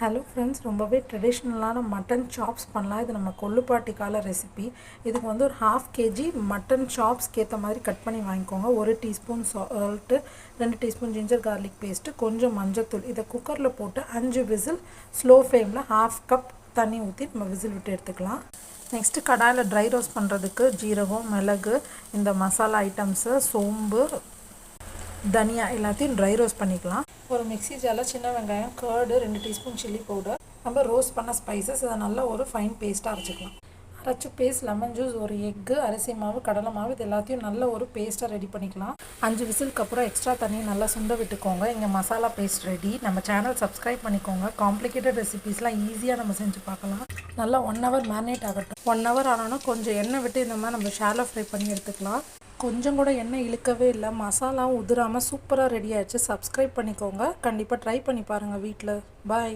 Hello friends, ரொம்பவே ட்ரெடிஷ்னலான mutton chops பண்ணலாம். இது நம்ம கொள்ளுப்பாட்டிக்கால ரெசிபி. இதுக்கு வந்து ஒரு 1/2 kg மட்டன் சாப்ஸ்க்கு ஏற்ற மாதிரி கட் பண்ணி வாங்கிக்கோங்க. 1 teaspoon salt, 2 teaspoon ginger garlic paste, கொஞ்சம் மஞ்சத்தூள். இதை குக்கரில் போட்டு 5 விசில் ஸ்லோ ஃப்ளேமில் 1/2 கப் தண்ணி ஊற்றி நம்ம விசில் விட்டு எடுத்துக்கலாம். நெக்ஸ்ட்டு கடாயில் ட்ரை ரோஸ்ட் பண்ணுறதுக்கு ஜீரகம், மிளகு, இந்த மசாலா ஐட்டம்ஸு, சோம்பு, தனியா எல்லாத்தையும் ட்ரை ரோஸ்ட் பண்ணிக்கலாம். ஒரு மிக்ஸி ஜாரில் சின்ன வெங்காயம், கர்டு, 2 டீஸ்பூன் சில்லி பவுடர், நம்ம ரோஸ்ட் பண்ண ஸ்பைசஸ், இதை நல்லா ஒரு ஃபைன் பேஸ்ட்டாக அரைச்சிக்கலாம். அரைச்சி பேஸ்ட், லெமன் ஜூஸ், ஒரு எக்கு, அரிசி மாவு, கடலை மாவு, இது எல்லாத்தையும் நல்ல ஒரு பேஸ்ட்டாக ரெடி பண்ணிக்கலாம். 5 விசிலுக்கு அப்புறம் எக்ஸ்ட்ரா தண்ணி நல்லா சுண்ட விட்டுக்கோங்க. இங்கே மசாலா பேஸ்ட் ரெடி. நம்ம சேனல் சப்ஸ்கிரைப் பண்ணிக்கோங்க. காம்ப்ளிகேட்டட் ரெசிபீஸ்லாம் ஈஸியாக நம்ம செஞ்சு பார்க்கலாம். நல்லா 1 hour மேரினேட் ஆகட்டும். 1 hour ஆனோன்னா கொஞ்சம் எண்ணெய் விட்டு இந்த மாதிரி நம்ம ஷாலோ ஃப்ரை பண்ணி எடுத்துக்கலாம். கொஞ்சம் கூட எண்ணெய் இழுக்கவே இல்லை. மசாலாவும் உதிராமல் சூப்பராக ரெடி ஆயிடுச்சு. சப்ஸ்கிரைப் பண்ணிக்கோங்க. கண்டிப்பாக ட்ரை பண்ணி பாருங்கள் வீட்டில். பாய்.